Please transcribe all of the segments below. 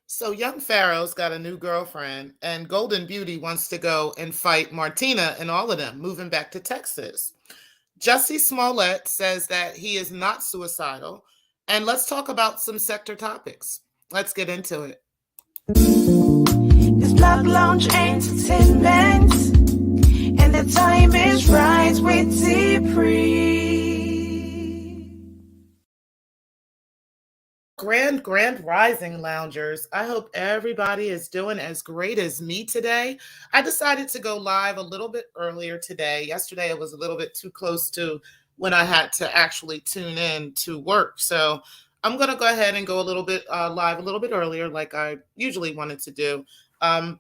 So young Pharaoh's got a new girlfriend, and Golden Beauty wants to go and fight Martina and all of them, moving back to Texas. Jussie Smollett says that he is not suicidal. And let's talk about some sector topics. Let's get into it. It's Black Lounge Entertainment, and the time is right with T-Pre. Grand Rising Loungers. I hope everybody is doing as great as me today. I decided to go live a little bit earlier today. Yesterday, it was a little bit too close to when I had to actually tune in to work. So I'm going to go ahead and go a little bit live a little bit earlier, like I usually wanted to do. I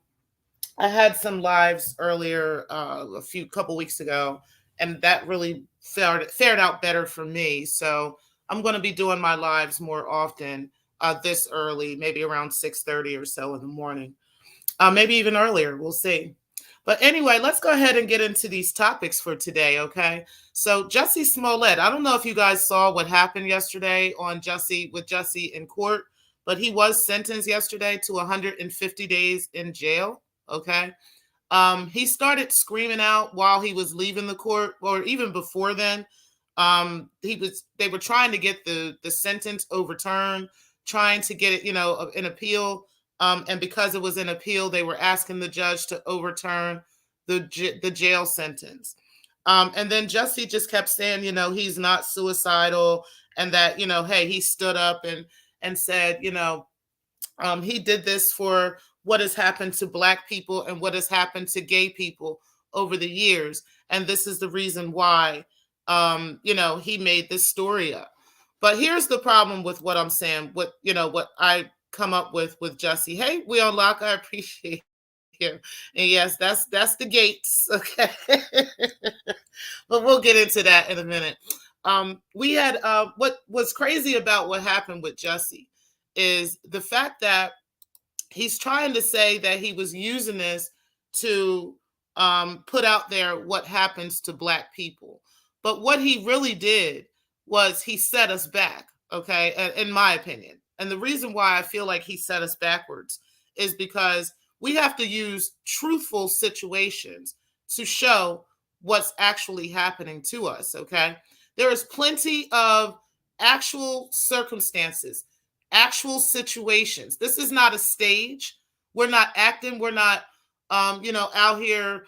had some lives earlier a few couple weeks ago, and that really fared out better for me. So I'm going to be doing my lives more often this early, maybe around 6:30 or so in the morning, maybe even earlier. We'll see. But anyway, let's go ahead and get into these topics for today, okay? So Jussie Smollett, I don't know if you guys saw what happened yesterday on Jussie in court, but he was sentenced yesterday to 150 days in jail. Okay. He started screaming out while he was leaving the court, or even before then. They were trying to get the sentence overturned, trying to get it, an appeal. And because it was an appeal, they were asking the judge to overturn the jail sentence. And then Jussie just kept saying, he's not suicidal, and that, hey, he stood up and said, he did this for what has happened to Black people and what has happened to gay people over the years. And this is the reason why, he made this story up. But here's the problem with what I'm saying, what I come up with Jussie. Hey, we unlock, I appreciate you. And yes, that's the gates. Okay. But we'll get into that in a minute. We had what was crazy about what happened with Jussie is the fact that he's trying to say that he was using this to put out there what happens to Black people. But what he really did was he set us back, okay, in my opinion. And the reason why I feel like he set us backwards is because we have to use truthful situations to show what's actually happening to us, okay? There is plenty of actual circumstances, actual situations. This is not a stage. We're not acting. We're not, out here,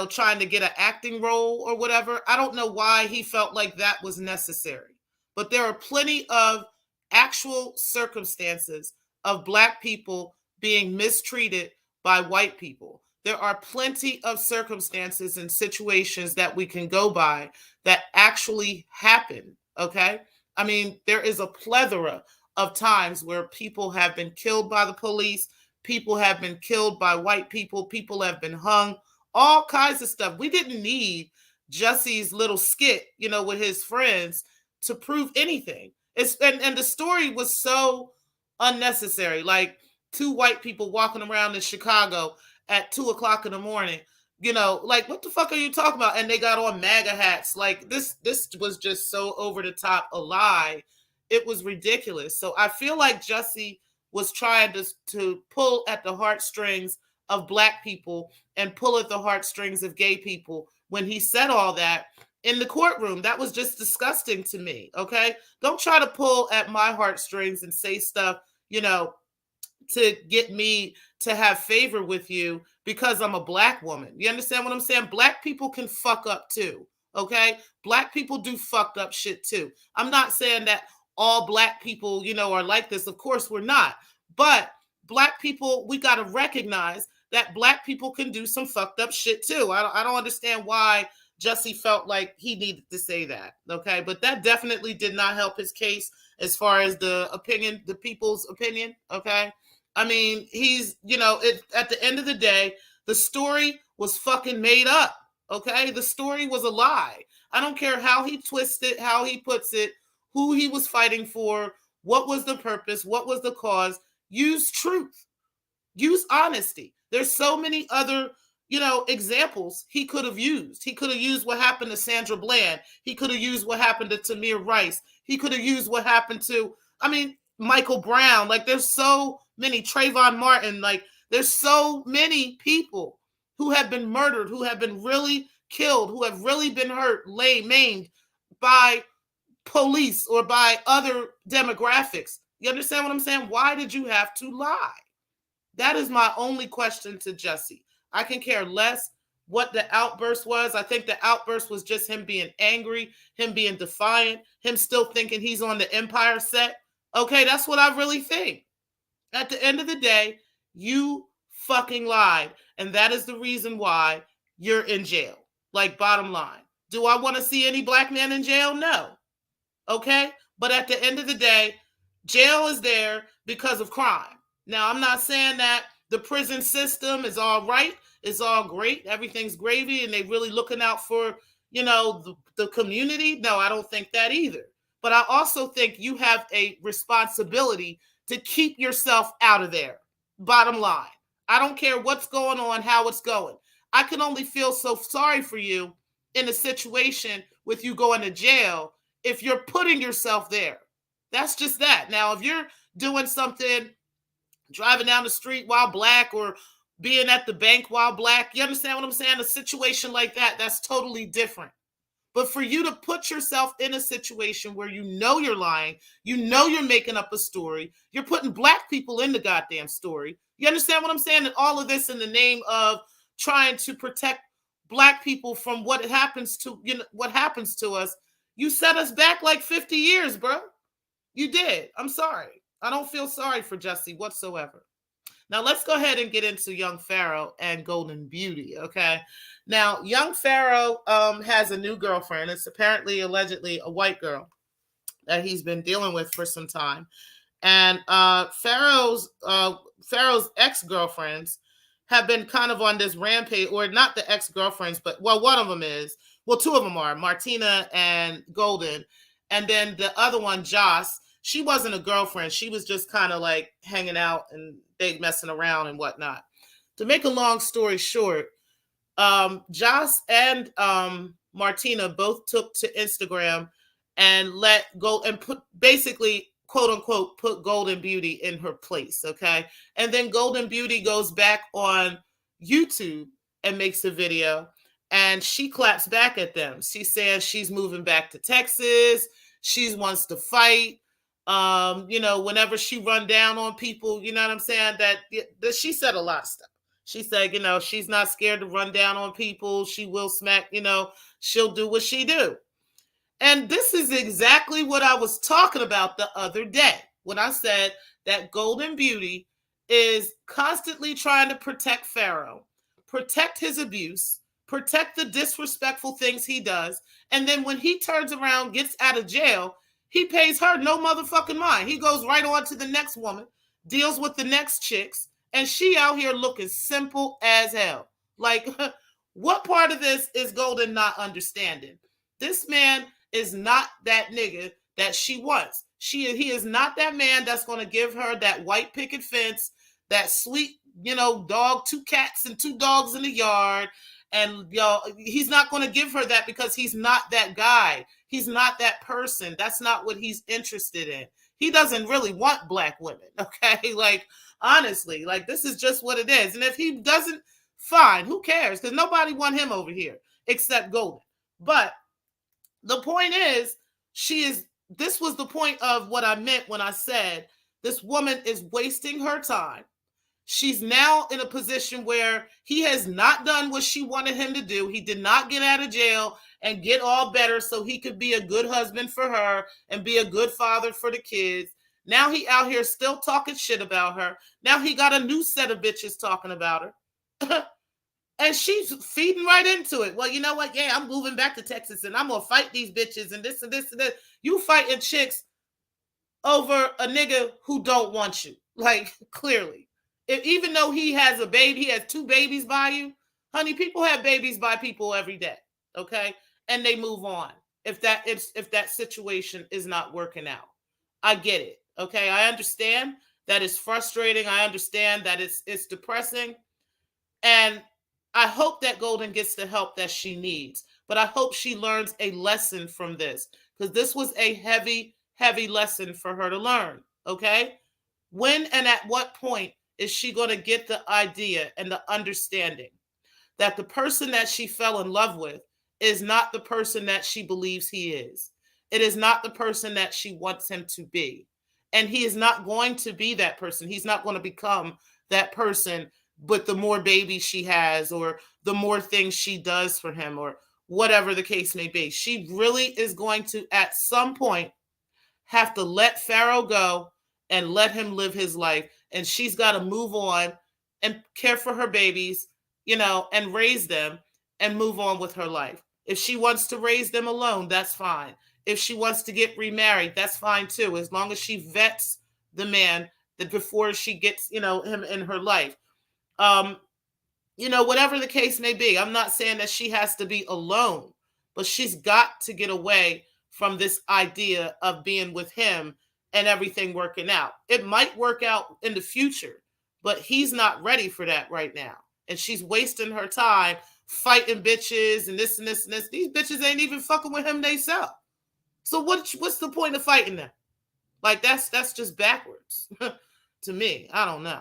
trying to get an acting role or whatever. I don't know why he felt like that was necessary. But there are plenty of actual circumstances of Black people being mistreated by white people. There are plenty of circumstances and situations that we can go by that actually happen. Okay. I mean, there is a plethora of times where people have been killed by the police, people have been killed by white people have been hung, all kinds of stuff. We didn't need Jussie's little skit, with his friends to prove anything. And the story was so unnecessary. Like two white people walking around in Chicago at 2:00 in the morning. Like, what the fuck are you talking about? And they got on MAGA hats. Like this was just so over the top a lie. It was ridiculous. So I feel like Jussie was trying to pull at the heartstrings of Black people and pull at the heartstrings of gay people when he said all that in the courtroom. That was just disgusting to me. Okay. Don't try to pull at my heartstrings and say stuff, to get me to have favor with you because I'm a Black woman. You understand what I'm saying? Black people can fuck up too. Okay. Black people do fucked up shit too. I'm not saying that all Black people, are like this. Of course we're not. But Black people, we got to recognize that Black people can do some fucked up shit too. I don't understand why Jussie felt like he needed to say that. Okay. But that definitely did not help his case as far as the people's opinion. Okay. I mean, he's, at the end of the day, the story was fucking made up. Okay. The story was a lie. I don't care how he twists it, how he puts it, who he was fighting for, what was the purpose, what was the cause. Use truth, use honesty. There's so many other, examples he could have used. He could have used what happened to Sandra Bland. He could have used what happened to Tamir Rice. He could have used what happened to, Michael Brown. Like, there's so many Trayvon Martin. Like, there's so many people who have been murdered, who have been really killed, who have really been hurt, maimed by police or by other demographics. You understand what I'm saying? Why did you have to lie? That is my only question to Jussie. I can care less what the outburst was. I think the outburst was just him being angry, him being defiant, him still thinking he's on the Empire set. Okay, that's what I really think. At the end of the day, you fucking lied. And that is the reason why you're in jail. Like, bottom line. Do I want to see any black man in jail? No. Okay? But at the end of the day, jail is there because of crime. Now, I'm not saying that the prison system is all right. It's all great. Everything's gravy and they really looking out for, the community. No, I don't think that either. But I also think you have a responsibility to keep yourself out of there. Bottom line. I don't care what's going on, how it's going. I can only feel so sorry for you in a situation with you going to jail if you're putting yourself there. That's just that. Now, if you're doing something, driving down the street while black or being at the bank while black, you understand what I'm saying? A situation like that, that's totally different. But for you to put yourself in a situation where you know you're lying, you know you're making up a story, you're putting black people in the goddamn story. You understand what I'm saying? And all of this in the name of trying to protect black people from what happens to us. You set us back like 50 years, bro. You did. I'm sorry. I don't feel sorry for Jussie whatsoever. Now, let's go ahead and get into young Pharaoh and Golden Beauty, okay? Now, young Pharaoh has a new girlfriend. It's apparently, allegedly, a white girl that he's been dealing with for some time. And Pharaoh's ex-girlfriends have been kind of on this rampage, or not the ex-girlfriends, but, well, one of them is. Well, two of them are, Martina and Golden. And then the other one, Joss, she wasn't a girlfriend. She was just kind of like hanging out and they messing around and whatnot. To make a long story short, Joss and Martina both took to Instagram and put basically, quote unquote, put Golden Beauty in her place. Okay. And then Golden Beauty goes back on YouTube and makes a video and she claps back at them. She says she's moving back to Texas. She wants to fight. Whenever she run down on people, you know what I'm saying? That she said a lot of stuff. She said, she's not scared to run down on people. She will smack, she'll do what she do. And this is exactly what I was talking about the other day when I said that Golden Beauty is constantly trying to protect Pharaoh, protect his abuse, protect the disrespectful things he does. And then when he turns around, gets out of jail, he pays her no motherfucking mind. He goes right on to the next woman, deals with the next chicks, and she out here looking simple as hell. Like, what part of this is Golden not understanding? This man is not that nigga that she wants. He is not that man that's going to give her that white picket fence, that sweet, dog, 2 cats and 2 dogs in the yard. And he's not going to give her that because he's not that guy. He's not that person. That's not what he's interested in. He doesn't really want black women, okay? Like, honestly, like, this is just what it is. And if he doesn't, fine, who cares? Because nobody want him over here except Golden. But the point is, this was the point of what I meant when I said this woman is wasting her time. She's now in a position where he has not done what she wanted him to do. He did not get out of jail and get all better so he could be a good husband for her and be a good father for the kids. Now he out here still talking shit about her. Now he got a new set of bitches talking about her. And she's feeding right into it. Well, you know what? Yeah, I'm moving back to Texas and I'm going to fight these bitches and this and this and this. You fighting chicks over a nigga who don't want you. Like, clearly. Even though he has a baby, he has 2 babies by you. Honey, people have babies by people every day. Okay? And they move on. If that situation is not working out. I get it. Okay? I understand that it's frustrating. I understand that it's depressing. And I hope that Golden gets the help that she needs. But I hope she learns a lesson from this. Because this was a heavy, heavy lesson for her to learn. Okay? When and at what point is she going to get the idea and the understanding that the person that she fell in love with is not the person that she believes he is? It is not the person that she wants him to be. And he is not going to be that person. He's not going to become that person. But the more babies she has, or the more things she does for him, or whatever the case may be, she really is going to, at some point, have to let Pharaoh go and let him live his life. And she's got to move on and care for her babies, and raise them and move on with her life. If she wants to raise them alone, that's fine. If she wants to get remarried, that's fine too, as long as she vets the man that before she gets, him in her life. Um, whatever the case may be. I'm not saying that she has to be alone, but she's got to get away from this idea of being with him and everything working out. It might work out in the future, but he's not ready for that right now. And she's wasting her time fighting bitches and this and this and this. These bitches ain't even fucking with him theyself. So what's the point of fighting them? Like that's just backwards to me. I don't know.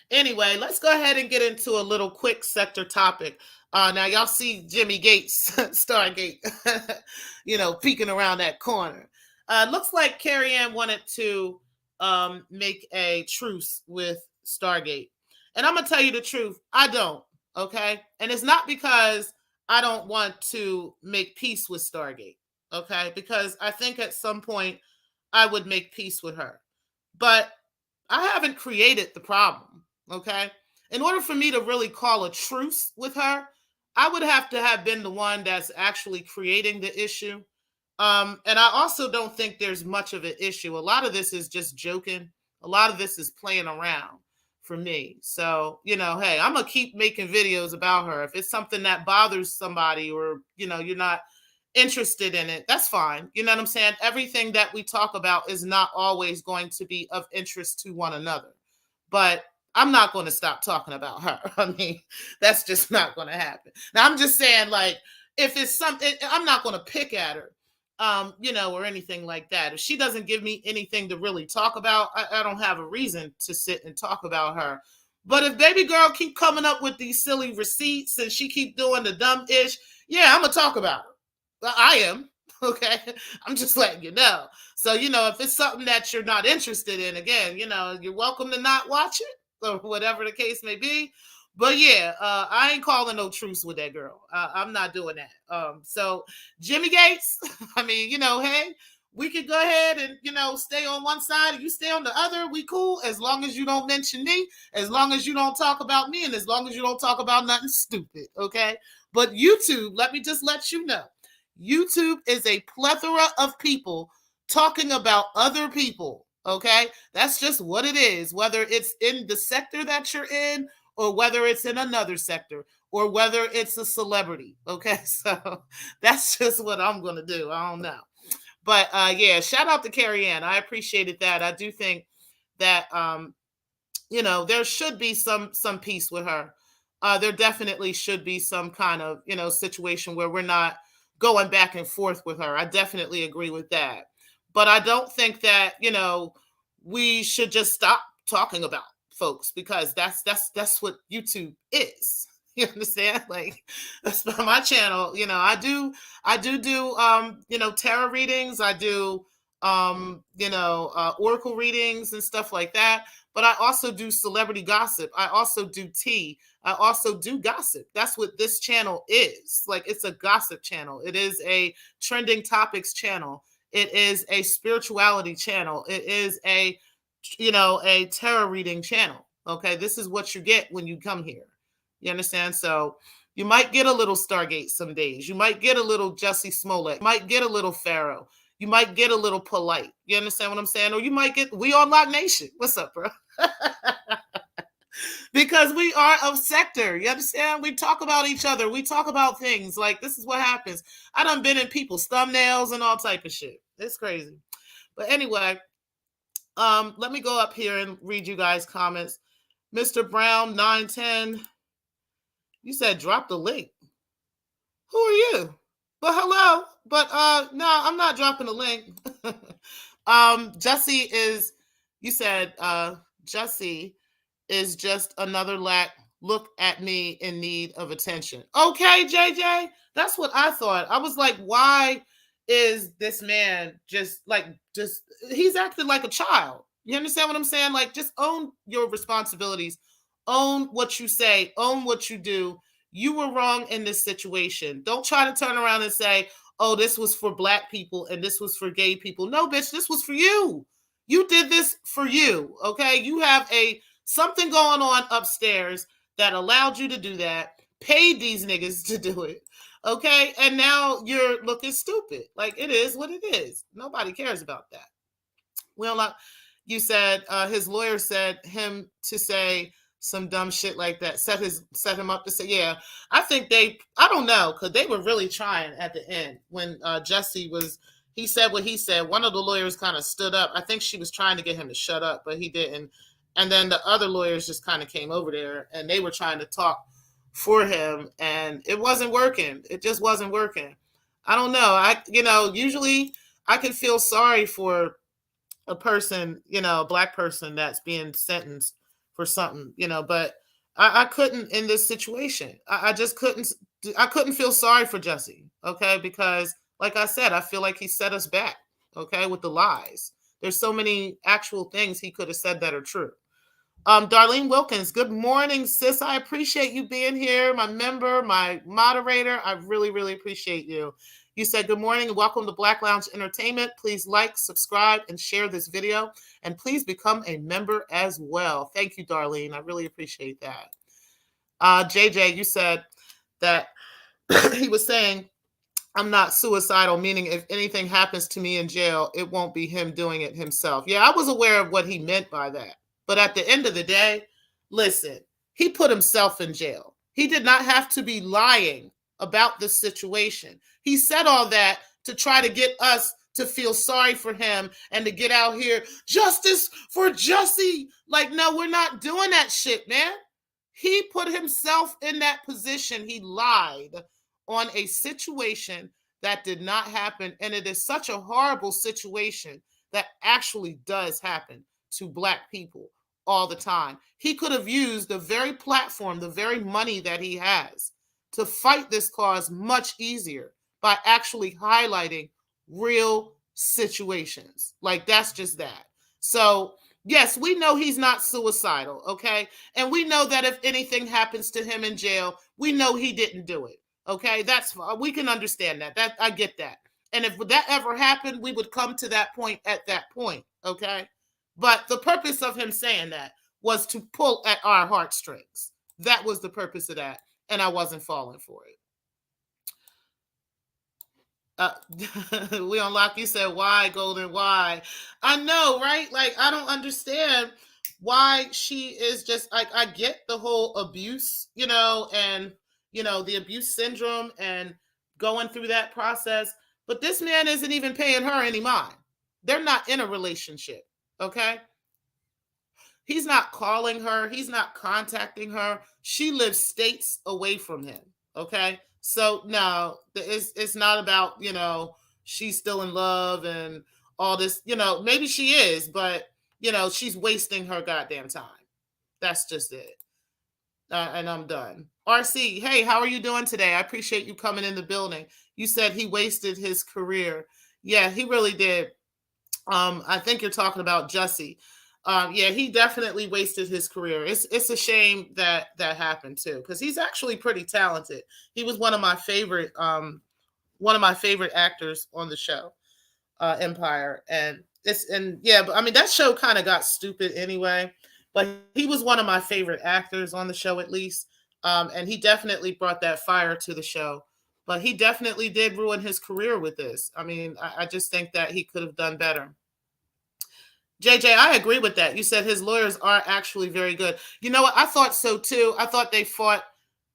Anyway, let's go ahead and get into a little quick sector topic. Now, y'all see Jimmy Gates, Stargate, peeking around that corner. Looks like Carrie Ann wanted to make a truce with Stargate. And I'm going to tell you the truth. I don't, okay? And it's not because I don't want to make peace with Stargate, okay? Because I think at some point I would make peace with her. But I haven't created the problem. Okay. In order for me to really call a truce with her, I would have to have been the one that's actually creating the issue. And I also don't think there's much of an issue. A lot of this is just joking. A lot of this is playing around for me. So, hey, I'm going to keep making videos about her. If it's something that bothers somebody, or, you're not interested in it, that's fine. You know what I'm saying? Everything that we talk about is not always going to be of interest to one another. But I'm not going to stop talking about her. I mean, that's just not going to happen. Now, I'm just saying, like, if it's something, I'm not going to pick at her, or anything like that. If she doesn't give me anything to really talk about, I don't have a reason to sit and talk about her. But if baby girl keep coming up with these silly receipts and she keep doing the dumb ish, yeah, I'm going to talk about her. I am. Okay. I'm just letting you know. So, if it's something that you're not interested in, again, you're welcome to not watch it, or whatever the case may be. But yeah, I ain't calling no truce with that girl. I'm not doing that. So Jimmy Gates, I mean, hey, we could go ahead and, stay on one side and you stay on the other. We cool, as long as you don't mention me, as long as you don't talk about me, and as long as you don't talk about nothing stupid. Okay. But YouTube, let me just let you know, YouTube is a plethora of people talking about other people. Okay, that's just what it is, whether it's in the sector that you're in, or whether it's in another sector, or whether it's a celebrity. Okay, so that's just what I'm going to do. I don't know. But yeah, shout out to Carrie Ann. I appreciated that. I do think that, there should be some peace with her. There definitely should be some kind of, situation where we're not going back and forth with her. I definitely agree with that. But I don't think that, we should just stop talking about folks, because that's what YouTube is. You understand? Like, that's my channel. I do tarot readings. I do oracle readings and stuff like that. But I also do celebrity gossip. I also do tea. I also do gossip. That's what this channel is. Like, it's a gossip channel. It is a trending topics channel. It is a spirituality channel. It is a tarot reading channel. Okay. This is what you get when you come here. You understand? So you might get a little Stargate some days. You might get a little Jussie Smollet. You might get a little Pharaoh. You might get a little Polite. You understand what I'm saying? Or you might get We Are Lock Nation. What's up, bro? Because we are of sector. You understand? We talk about each other. We talk about things. Like, this is what happens. I done been in people's thumbnails and all type of shit. It's crazy. But anyway, let me go up here and read you guys' comments. Mr. Brown 910, you said drop the link. Who are you? But hello. But no, I'm not dropping the link. Jussie is You said Jussie is just another lack. Look at me in need of attention. Okay, JJ, that's what I thought. I was like, why is this man just he's acting like a child? You understand what I'm saying? Like, just own your responsibilities, own what you say, own what you do. You were wrong in this situation. Don't try to turn around and say, oh, this was for black people and this was for gay people. No, bitch, this was for you. You did this for you. Okay. You have a something going on upstairs that allowed you to do that, paid these niggas to do it. Okay. And now you're looking stupid. Like, it is what it is. Nobody cares about that. Well, you said his lawyer said him to say some dumb shit like that. Set him up to say, yeah. I think I don't know, because they were really trying at the end when Jussie was. He said what he said. One of the lawyers kind of stood up. I think she was trying to get him to shut up, but he didn't. And then the other lawyers just kind of came over there and they were trying to talk for him, and it wasn't working. It just wasn't working. I don't know. Usually I can feel sorry for a person, a black person that's being sentenced for something, but I couldn't in this situation. I just couldn't. I couldn't feel sorry for Jussie, okay? Because, like I said, I feel like he set us back, okay, with the lies. There's so many actual things he could have said that are true. Darlene Wilkins, good morning, sis. I appreciate you being here, my member, my moderator. I really, really appreciate you. You said, good morning and welcome to Black Lounge Entertainment. Please like, subscribe, and share this video. And please become a member as well. Thank you, Darlene. I really appreciate that. JJ, you said that he was saying, I'm not suicidal, meaning if anything happens to me in jail, it won't be him doing it himself. Yeah, I was aware of what he meant by that. But at the end of the day, listen, he put himself in jail. He did not have to be lying about the situation. He said all that to try to get us to feel sorry for him and to get out here, justice for Jussie. Like, no, we're not doing that shit, man. He put himself in that position. He lied on a situation that did not happen. And it is such a horrible situation that actually does happen to black people all the time. He could have used the very platform, the very money that he has to fight this cause much easier by actually highlighting real situations. Like, that's just that. So, yes, we know he's not suicidal, okay? And we know that if anything happens to him in jail, we know he didn't do it. Okay, we can understand that. That I get that. And if that ever happened, we would come to that point at that point. Okay, but the purpose of him saying that was to pull at our heartstrings. That was the purpose of that, and I wasn't falling for it. We unlock. You said, why, Golden? Why? I know, right? Like, I don't understand why she is just like, I get the whole abuse, and the abuse syndrome and going through that process. But this man isn't even paying her any mind. They're not in a relationship. Okay. He's not calling her. He's not contacting her. She lives states away from him. Okay. So no, it's not about, she's still in love and all this, maybe she is, but, she's wasting her goddamn time. That's just it. And I'm done. RC, hey, how are you doing today? I appreciate you coming in the building. You said he wasted his career. Yeah, he really did. I think you're talking about Jussie. Yeah, he definitely wasted his career. It's a shame that happened too, because he's actually pretty talented. He was one of my favorite actors on the show, Empire, and but I mean, that show kind of got stupid anyway. But he was one of my favorite actors on the show, at least, and he definitely brought that fire to the show. But he definitely did ruin his career with this. I mean, I just think that he could have done better. JJ, I agree with that. You said his lawyers are actually very good. You know what? I thought so too. I thought they fought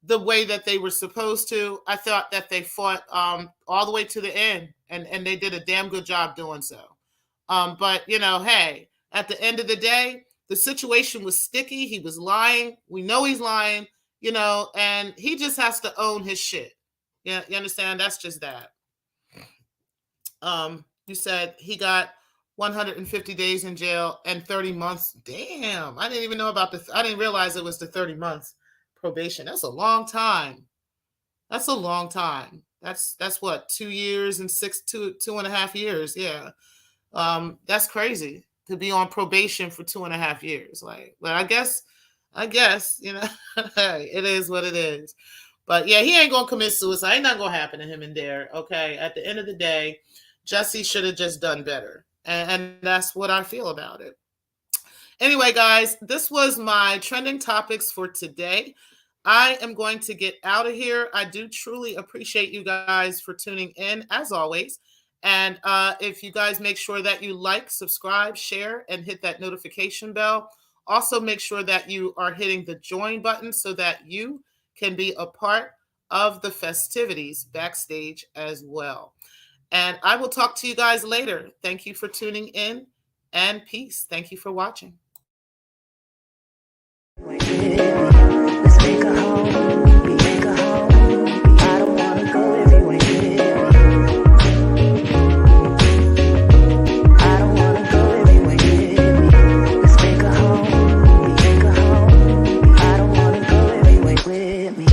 the way that they were supposed to. I thought that they fought all the way to the end, and they did a damn good job doing so. But hey, at the end of the day, the situation was sticky. He was lying. We know he's lying, and he just has to own his shit. Yeah, you understand? That's just that. You said he got 150 days in jail and 30 months. Damn, I didn't even know about I didn't realize it was the 30 months probation. That's a long time. That's a long time. That's what, 2 years and 2.5 years. Yeah. That's crazy to be on probation for 2.5 years. Like, but I guess, it is what it is. But yeah, he ain't gonna commit suicide. Ain't nothing gonna happen to him in there. Okay. At the end of the day, Jussie should have just done better. And that's what I feel about it. Anyway, guys, this was my trending topics for today. I am going to get out of here. I do truly appreciate you guys for tuning in, as always. And if you guys make sure that you like, subscribe, share, and hit that notification bell. Also, make sure that you are hitting the join button so that you can be a part of the festivities backstage as well. And I will talk to you guys later. Thank you for tuning in, and peace. Thank you for watching. Let's make a home, we make a home. I don't wanna go everywhere. I don't wanna go everywhere. Let's make a home, we make a home. I don't wanna go everywhere with me.